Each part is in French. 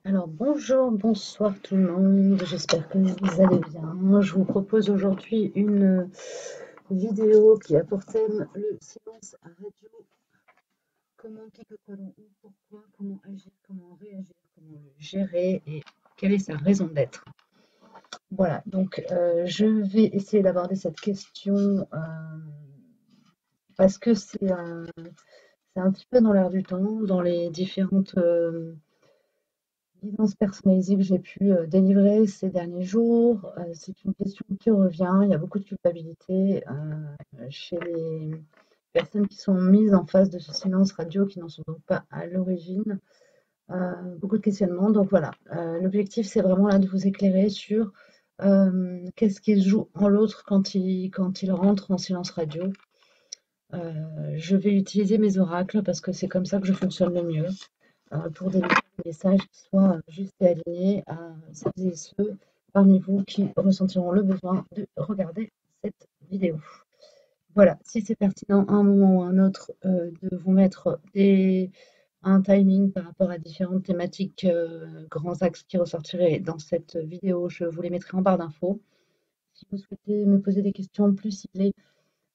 Alors bonjour, bonsoir tout le monde, j'espère que vous allez bien. Moi, je vous propose aujourd'hui une vidéo qui a pour thème le silence à radio, comment, qui, que, quoi, où, pourquoi, comment agir, comment réagir, comment le gérer et quelle est sa raison d'être. Voilà, donc je vais essayer d'aborder cette question parce que c'est un petit peu dans l'air du temps, dans les différentes guidance personnalisée que j'ai pu délivrer ces derniers jours. C'est une question qui revient. Il y a beaucoup de culpabilité chez les personnes qui sont mises en face de ce silence radio, qui n'en sont donc pas à l'origine. Beaucoup de questionnements. Donc voilà, l'objectif, c'est vraiment là de vous éclairer sur qu'est-ce qui se joue en l'autre quand il rentre en silence radio. Je vais utiliser mes oracles parce que c'est comme ça que je fonctionne le mieux pour délivrer des messages qui soient justes et alignés à celles et ceux parmi vous qui ressentiront le besoin de regarder cette vidéo. Voilà, si c'est pertinent à un moment ou à un autre de vous mettre un timing par rapport à différentes thématiques, grands axes qui ressortiraient dans cette vidéo, je vous les mettrai en barre d'infos. Si vous souhaitez me poser des questions plus ciblées,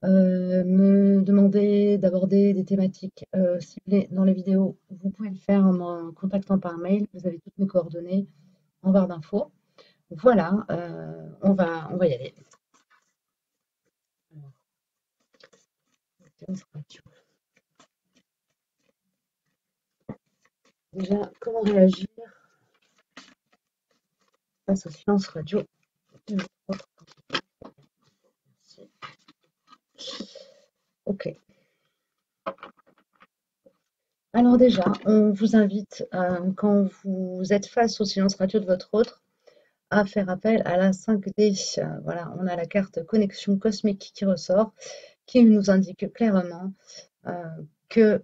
me demander d'aborder des thématiques ciblées dans les vidéos, vous pouvez le faire en me contactant par mail. Vous avez toutes mes coordonnées en barre d'infos. Voilà, on va y aller. Déjà, comment réagir face au silence radio de votre pensée. Ok. Alors déjà, on vous invite, quand vous êtes face au silence radio de votre autre, à faire appel à la 5D. Voilà, on a la carte connexion cosmique qui ressort, qui nous indique clairement que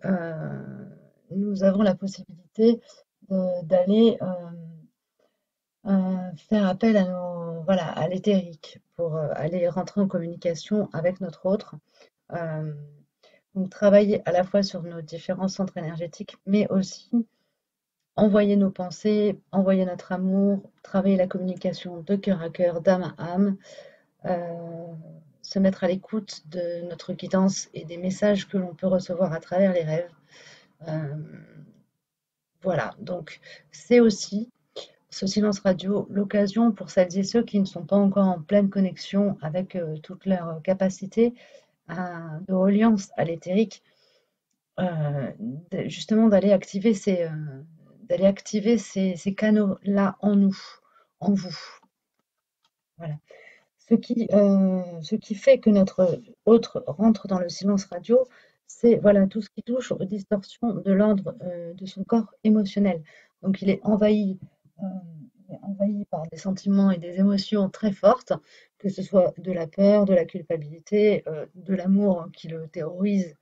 nous avons la possibilité d'aller faire appel voilà, à l'éthérique pour aller rentrer en communication avec notre autre. Euh, donc travailler à la fois sur nos différents centres énergétiques, mais aussi envoyer nos pensées, envoyer notre amour, travailler la communication de cœur à cœur, d'âme à âme, euh, se mettre à l'écoute de notre guidance et des messages que l'on peut recevoir à travers les rêves. Euh, voilà, donc c'est aussi ce silence radio l'occasion pour celles et ceux qui ne sont pas encore en pleine connexion avec toutes leurs capacités de reliance à l'éthérique, justement d'aller activer ces canaux-là en nous, en vous. Voilà. Ce qui fait que notre autre rentre dans le silence radio, c'est voilà, tout ce qui touche aux distorsions de l'ordre de son corps émotionnel. Donc euh, il est envahi par des sentiments et des émotions très fortes, que ce soit de la peur, de la culpabilité, de l'amour qui le terrorise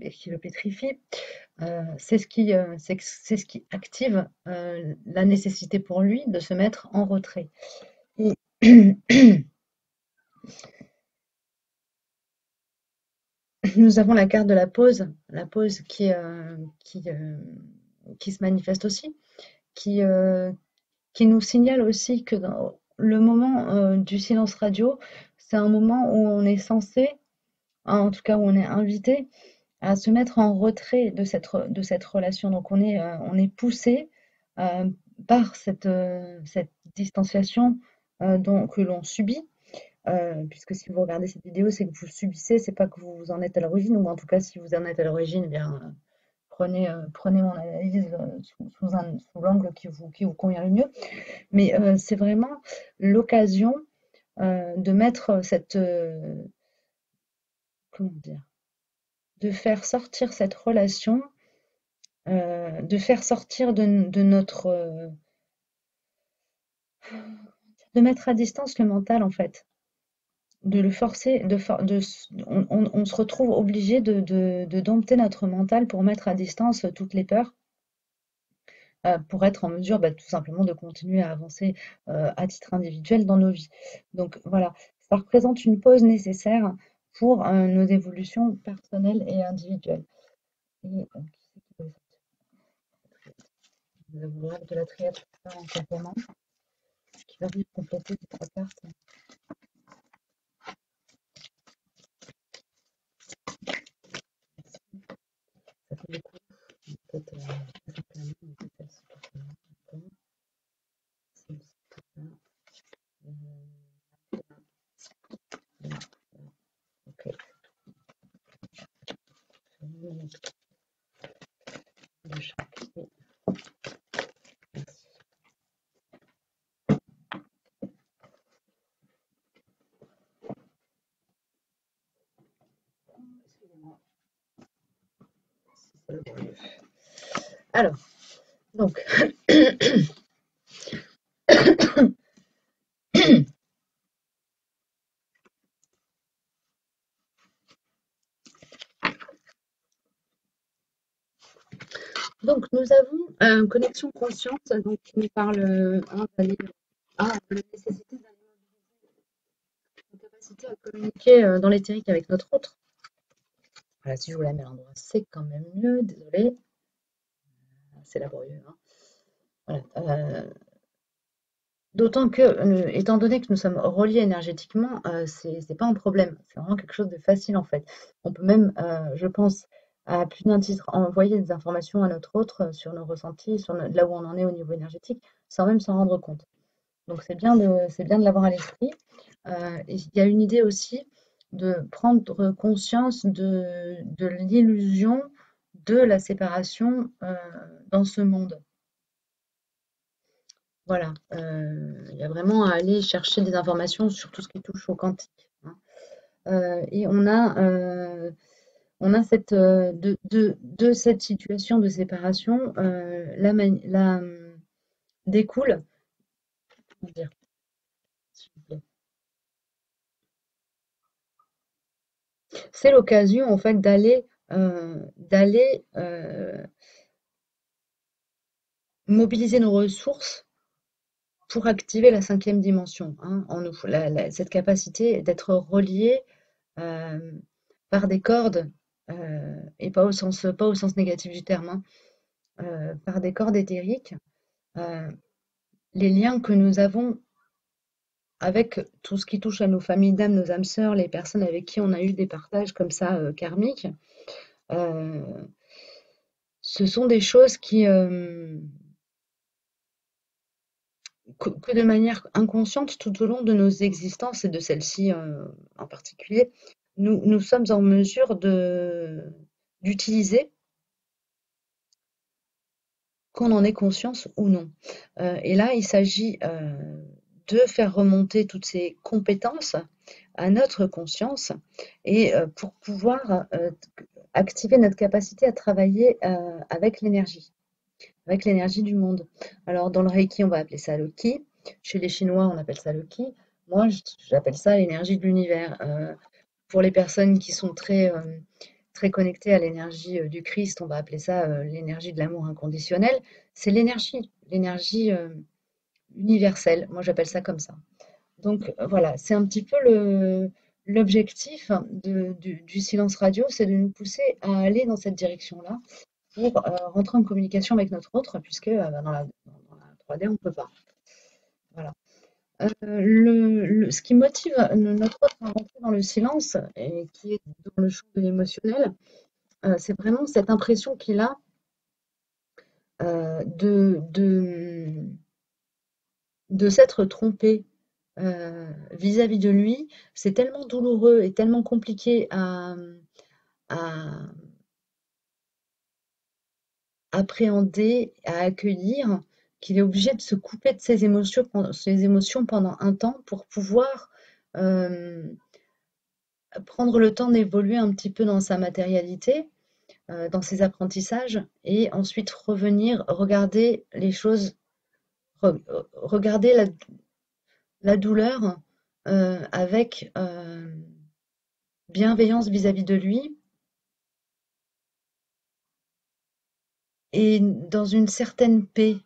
et qui le pétrifie. C'est ce qui active la nécessité pour lui de se mettre en retrait. Et nous avons la carte de la pause qui se manifeste aussi, qui, euh, qui nous signale aussi que dans le moment du silence radio, c'est un moment où on est censé, en tout cas où on est invité, à se mettre en retrait de cette relation. Donc on est poussé euh, par cette distanciation que l'on subit. Puisque si vous regardez cette vidéo, c'est que vous subissez, c'est pas que vous en êtes à l'origine, ou en tout cas si vous en êtes à l'origine, eh bien prenez mon analyse sous l'angle qui vous convient le mieux. Mais c'est vraiment l'occasion de mettre comment dire, de faire sortir cette relation, de faire sortir de notre, de mettre à distance le mental en fait. De le forcer, on se retrouve obligé de dompter notre mental pour mettre à distance toutes les peurs, pour être en mesure tout simplement de continuer à avancer à titre individuel dans nos vies. Donc voilà, ça représente une pause nécessaire pour nos évolutions personnelles et individuelles. Et, l'ouvrage de la triade en complément, qui va venir compléter les 3 cartes. Ça fait beaucoup. Peut-être simplement, peut-être celle-ci pour celle-là. D'accord. Celle-ci pour là. Là. Ok. De chaque. Oui. Merci. Excusez-moi. Si c'est le bon lieu. Alors, donc, donc nous avons connexion consciente, donc qui nous parle de la nécessité d'aller une capacité à communiquer dans l'éthérique avec notre autre. Voilà, si je vous la mets à l'endroit, c'est quand même mieux, désolé. C'est laborieux. Hein. Voilà. D'autant que, étant donné que nous sommes reliés énergétiquement, c'est pas un problème. C'est vraiment quelque chose de facile en fait. On peut même, je pense, à plus d'un titre, envoyer des informations à notre autre sur nos ressentis, sur là où on en est au niveau énergétique, sans même s'en rendre compte. Donc c'est bien de l'avoir à l'esprit. Il y a une idée aussi de prendre conscience de l'illusion de la séparation dans ce monde. Voilà, il y a vraiment à aller chercher des informations sur tout ce qui touche au quantique, hein. Et on a cette, de cette situation de séparation, découle, comment dire, s'il vous plaît? C'est l'occasion en fait d'aller mobiliser nos ressources pour activer la 5e dimension, hein, en nous. Cette capacité d'être relié par des cordes, et pas au sens négatif du terme, hein, par des cordes éthériques, les liens que nous avons avec tout ce qui touche à nos familles d'âme, nos âmes sœurs, les personnes avec qui on a eu des partages comme ça karmiques, ce sont des choses que de manière inconsciente tout au long de nos existences et de celle-ci en particulier, nous sommes en mesure d'utiliser, qu'on en ait conscience ou non. Et là, il s'agit de faire remonter toutes ces compétences à notre conscience et pour pouvoir activer notre capacité à travailler avec l'énergie du monde. Alors, dans le Reiki, on va appeler ça le Ki. Chez les Chinois, on appelle ça le Ki. Moi, j'appelle ça l'énergie de l'univers. Pour les personnes qui sont très connectées à l'énergie du Christ, on va appeler ça l'énergie de l'amour inconditionnel. C'est l'énergie universelle. Moi, j'appelle ça comme ça. Donc, voilà, c'est un petit peu l'objectif du silence radio, c'est de nous pousser à aller dans cette direction-là pour rentrer en communication avec notre autre, puisque dans la 3D, on ne peut pas. Voilà. Ce qui motive notre autre à rentrer dans le silence, et qui est dans le champ de l'émotionnel, c'est vraiment cette impression qu'il a de s'être trompé vis-à-vis de lui. C'est tellement douloureux et tellement compliqué à appréhender, à accueillir, qu'il est obligé de se couper de ses émotions pendant un temps pour pouvoir prendre le temps d'évoluer un petit peu dans sa matérialité, dans ses apprentissages, et ensuite revenir regarder les choses, regarder la douleur avec bienveillance vis-à-vis de lui et dans une certaine paix,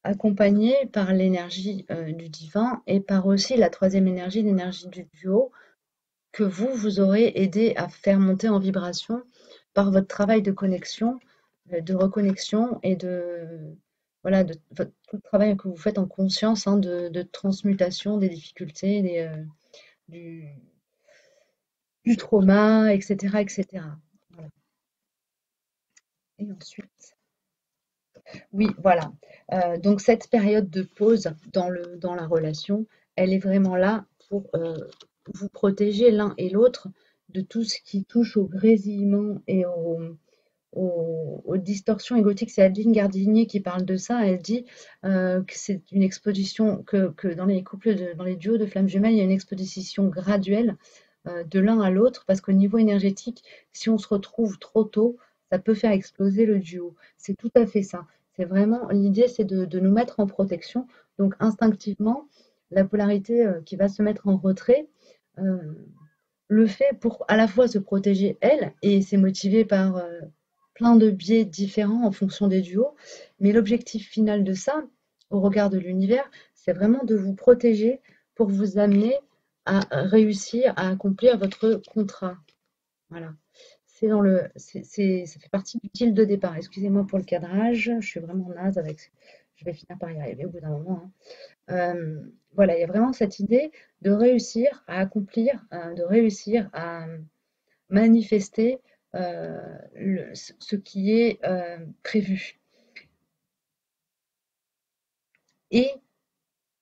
accompagné par l'énergie du divin et par aussi la 3e énergie, l'énergie du duo, que vous aurez aidé à faire monter en vibration par votre travail de connexion de reconnexion et de voilà, enfin, tout le travail que vous faites en conscience, hein, de transmutation des difficultés, du, du trauma, etc., etc. Voilà. Et ensuite, oui, voilà. Donc cette période de pause dans la relation, elle est vraiment là pour vous protéger l'un et l'autre de tout ce qui touche au grésillement et aux distorsions égotiques. C'est Adeline Gardinier qui parle de ça. Elle dit que c'est une exposition, que dans les couples, dans les duos de flammes jumelles, il y a une exposition graduelle de l'un à l'autre, parce qu'au niveau énergétique, si on se retrouve trop tôt, ça peut faire exploser le duo. C'est tout à fait ça. C'est vraiment, l'idée, c'est de nous mettre en protection. Donc instinctivement, la polarité qui va se mettre en retrait, euh, le fait pour à la fois se protéger elle, et c'est motivé par plein de biais différents en fonction des duos, mais l'objectif final de ça, au regard de l'univers, c'est vraiment de vous protéger pour vous amener à réussir à accomplir votre contrat. Voilà. Ça fait partie du deal de départ. Excusez-moi pour le cadrage, je suis vraiment naze avec. Je vais finir par y arriver au bout d'un moment, hein. Voilà, il y a vraiment cette idée de réussir à accomplir, de réussir à manifester ce qui est prévu. Et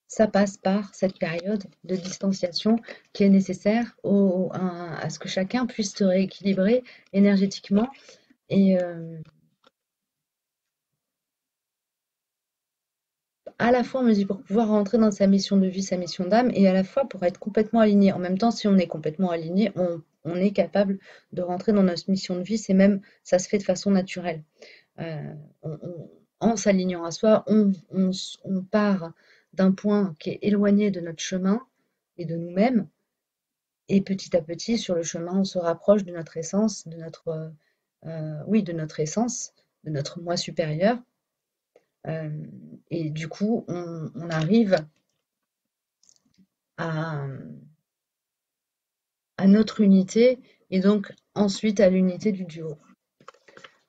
ça passe par cette période de distanciation qui est nécessaire à ce que chacun puisse se rééquilibrer énergétiquement et à la fois, on me dit, pour pouvoir rentrer dans sa mission de vie, sa mission d'âme, et à la fois pour être complètement aligné. En même temps, si on est complètement aligné, on est capable de rentrer dans notre mission de vie. C'est même, ça se fait de façon naturelle. Euh, en s'alignant à soi, on part d'un point qui est éloigné de notre chemin et de nous-mêmes, et petit à petit, sur le chemin, on se rapproche de notre essence, oui, de notre essence, de notre moi supérieur. Et du coup, on arrive à, notre unité et donc ensuite à l'unité du duo.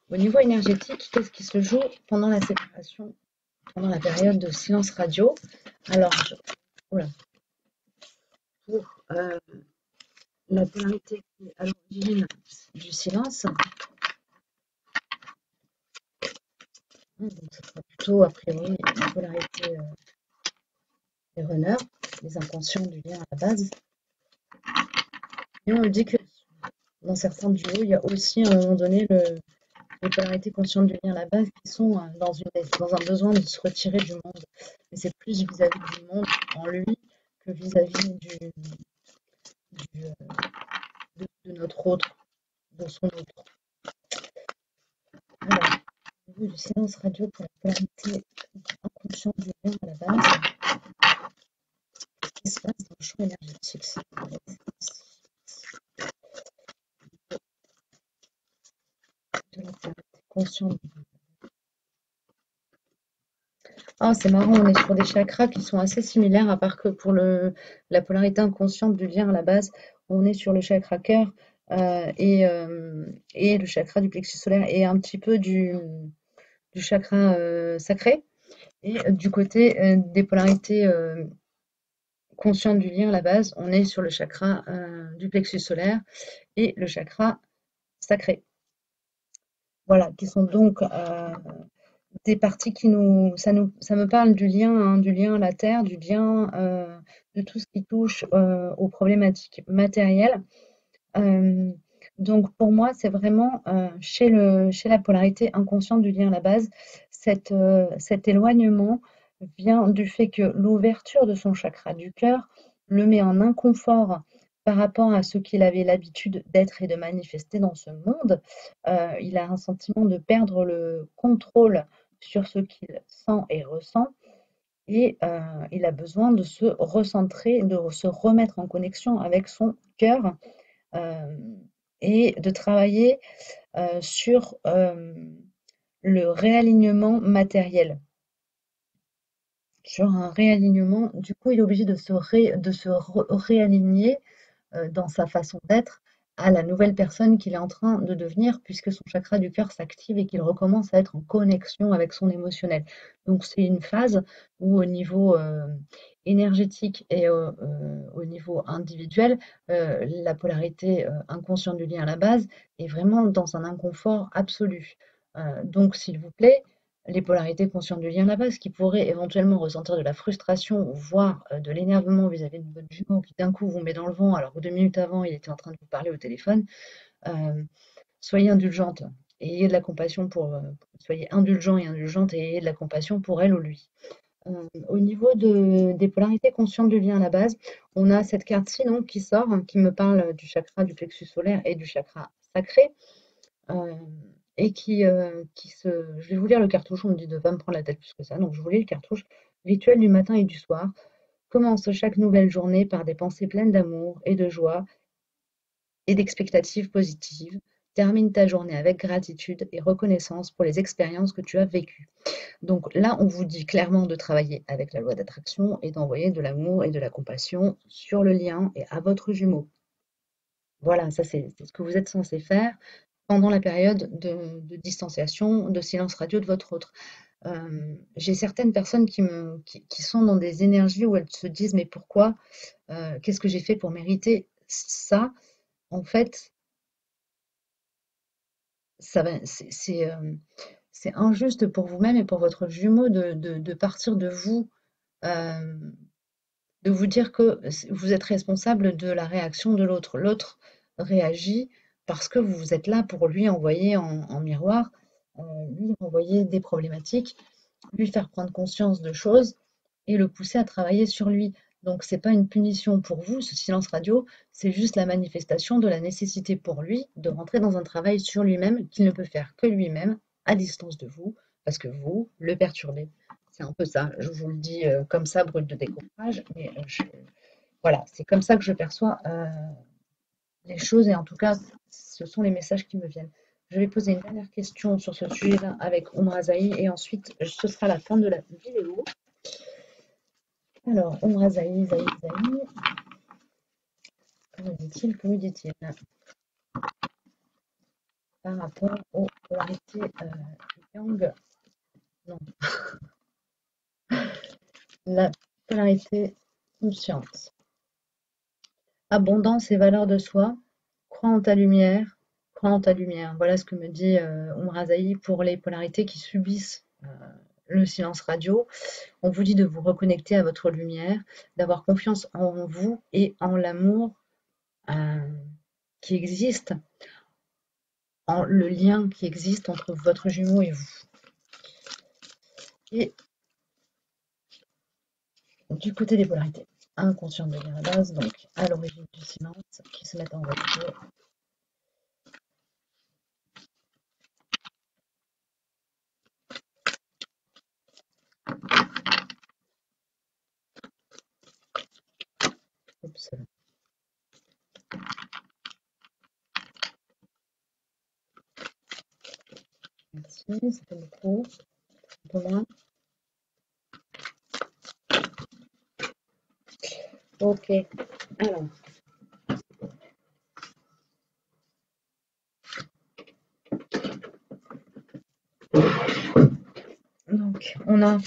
Au niveau énergétique, qu'est-ce qui se joue pendant la séparation, pendant la période de silence radio? Alors, voilà, pour la polarité qui est à l'origine du silence, donc ce sera plutôt a priori la polarité des runners, les inconscients du lien à la base. Et on me dit que dans certains duos, il y a aussi à un moment donné les polarités conscientes du lien à la base qui sont dans un besoin de se retirer du monde. Mais c'est plus vis-à-vis du monde en lui que vis-à-vis de notre autre, de son autre. Alors, au niveau du silence radio pour la polarité inconsciente du lien à la base, qu'est-ce qui se passe dans le champ énergétique? De la polarité consciente du lien. Ah, c'est marrant, on est sur des chakras qui sont assez similaires, à part que pour la polarité inconsciente du lien à la base, on est sur le chakra cœur et le chakra du plexus solaire et un petit peu du chakra sacré. Et du côté des polarités conscientes du lien à la base, on est sur le chakra du plexus solaire et le chakra sacré. Voilà, qui sont donc des parties ça me parle du lien, hein, du lien à la terre, du lien de tout ce qui touche aux problématiques matérielles. Euh, donc pour moi, c'est vraiment chez la polarité inconsciente du lien à la base, cet éloignement vient du fait que l'ouverture de son chakra du cœur le met en inconfort par rapport à ce qu'il avait l'habitude d'être et de manifester dans ce monde. Il a un sentiment de perdre le contrôle sur ce qu'il sent et ressent. Et il a besoin de se recentrer, de se remettre en connexion avec son cœur et de travailler sur le réalignement matériel. Sur un réalignement, du coup, il est obligé de se réaligner dans sa façon d'être à la nouvelle personne qu'il est en train de devenir, puisque son chakra du cœur s'active et qu'il recommence à être en connexion avec son émotionnel. Donc c'est une phase où au niveau énergétique et au niveau individuel, la polarité inconsciente du lien à la base est vraiment dans un inconfort absolu. Donc s'il vous plaît, les polarités conscientes du lien à la base qui pourraient éventuellement ressentir de la frustration, voire de l'énervement vis-à-vis de votre jumeau qui d'un coup vous met dans le vent alors que 2 minutes avant il était en train de vous parler au téléphone, soyez indulgente et ayez de la compassion soyez indulgent et indulgente et ayez de la compassion pour elle ou lui. Au niveau des polarités conscientes du lien à la base, on a cette carte-ci qui sort, qui me parle du chakra du plexus solaire et du chakra sacré. Et je vais vous lire le cartouche, on me dit de ne pas me prendre la tête plus que ça, donc je vous lis le cartouche. Rituel du matin et du soir. Commence chaque nouvelle journée par des pensées pleines d'amour et de joie et d'expectatives positives. Termine ta journée avec gratitude et reconnaissance pour les expériences que tu as vécues. Donc là, on vous dit clairement de travailler avec la loi d'attraction et d'envoyer de l'amour et de la compassion sur le lien et à votre jumeau. Voilà, ça c'est ce que vous êtes censé faire pendant la période de distanciation, de silence radio de votre autre. J'ai certaines personnes qui sont dans des énergies où elles se disent mais pourquoi, qu'est-ce que j'ai fait pour mériter ça? En fait, c'est injuste pour vous-même et pour votre jumeau de partir de vous, de vous dire que vous êtes responsable de la réaction de l'autre. L'autre réagit parce que vous êtes là pour lui envoyer en miroir, lui envoyer des problématiques, lui faire prendre conscience de choses et le pousser à travailler sur lui. Donc c'est pas une punition pour vous, ce silence radio, c'est juste la manifestation de la nécessité pour lui de rentrer dans un travail sur lui-même qu'il ne peut faire que lui-même, à distance de vous, parce que vous le perturbez. C'est un peu ça, je vous le dis comme ça, brut de décoffrage, mais voilà, c'est comme ça que je perçois les choses et en tout cas, ce sont les messages qui me viennent. Je vais poser une dernière question sur ce sujet-là avec Omra Zahi et ensuite ce sera la fin de la vidéo. Alors, Omra Zahi, que me dit-il, que me dit-il par rapport aux polarités yang? Non, la polarité consciente. Abondance et valeur de soi, crois en ta lumière, crois en ta lumière. Voilà ce que me dit Omra Zahi pour les polarités qui subissent le silence radio. On vous dit de vous reconnecter à votre lumière, d'avoir confiance en vous et en l'amour qui existe, en le lien qui existe entre votre jumeau et vous. Et du côté des polarités inconscientes de la base, donc à l'origine du silence, qui se mettent en voiture. Oups. Merci, ça fait beaucoup. Un peu moins. Ok, alors. Donc, on a.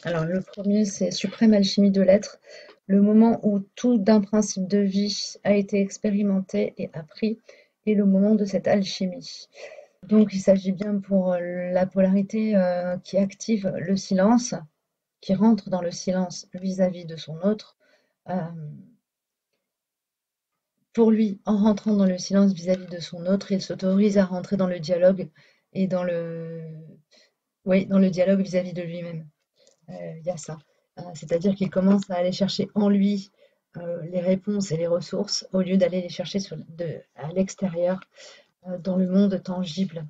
Alors, le premier, c'est Suprême Alchimie de l'être. Le moment où tout d'un principe de vie a été expérimenté et appris, et le moment de cette alchimie. Donc, il s'agit bien pour la polarité qui active le silence, qui rentre dans le silence vis-à-vis de son autre. Pour lui, en rentrant dans le silence vis-à-vis de son autre, il s'autorise à rentrer dans le dialogue et dans le dialogue vis-à-vis de lui-même. Il y a ça. C'est-à-dire qu'il commence à aller chercher en lui les réponses et les ressources au lieu d'aller les chercher à l'extérieur, dans le monde tangible.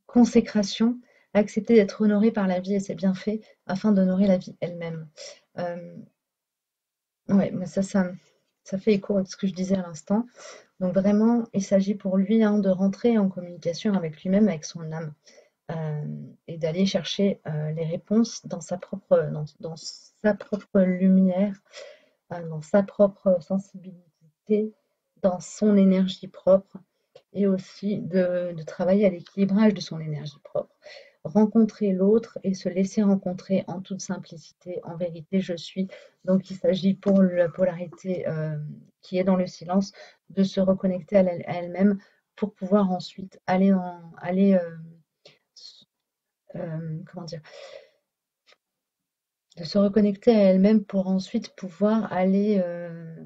Consécration, accepter d'être honoré par la vie et ses bienfaits afin d'honorer la vie elle-même. Ouais, mais ça fait écho à ce que je disais à l'instant. Donc vraiment, il s'agit pour lui de rentrer en communication avec lui-même, avec son âme, et d'aller chercher les réponses dans sa propre lumière, dans sa propre sensibilité, dans son énergie propre et aussi de travailler à l'équilibrage de son énergie propre. Rencontrer l'autre et se laisser rencontrer en toute simplicité, en vérité, je suis. Donc, il s'agit pour la polarité qui est dans le silence de se reconnecter à elle-même pour pouvoir ensuite comment dire, de se reconnecter à elle-même pour ensuite pouvoir aller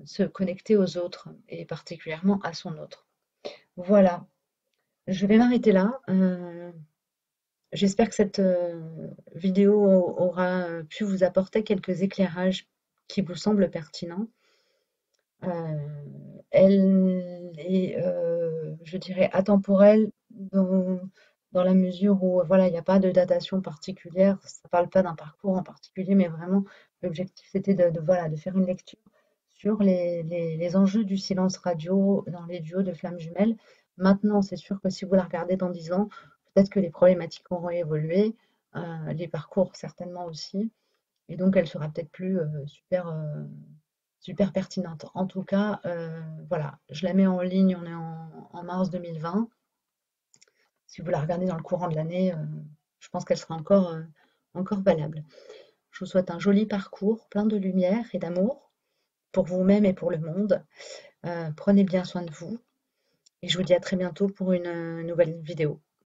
se connecter aux autres et particulièrement à son autre. Voilà, je vais m'arrêter là. J'espère que cette vidéo aura pu vous apporter quelques éclairages qui vous semblent pertinents. Elle est, je dirais, atemporelle dans la mesure où voilà, il n'y a pas de datation particulière, ça ne parle pas d'un parcours en particulier, mais vraiment l'objectif c'était voilà, de faire une lecture sur les enjeux du silence radio dans les duos de flammes jumelles. Maintenant, c'est sûr que si vous la regardez dans 10 ans, peut-être que les problématiques auront évolué, les parcours certainement aussi, et donc elle sera peut-être plus super pertinente. En tout cas, voilà, je la mets en ligne, on est en mars 2020. Si vous la regardez dans le courant de l'année, je pense qu'elle sera encore valable. Je vous souhaite un joli parcours, plein de lumière et d'amour pour vous-même et pour le monde. Prenez bien soin de vous et je vous dis à très bientôt pour une nouvelle vidéo.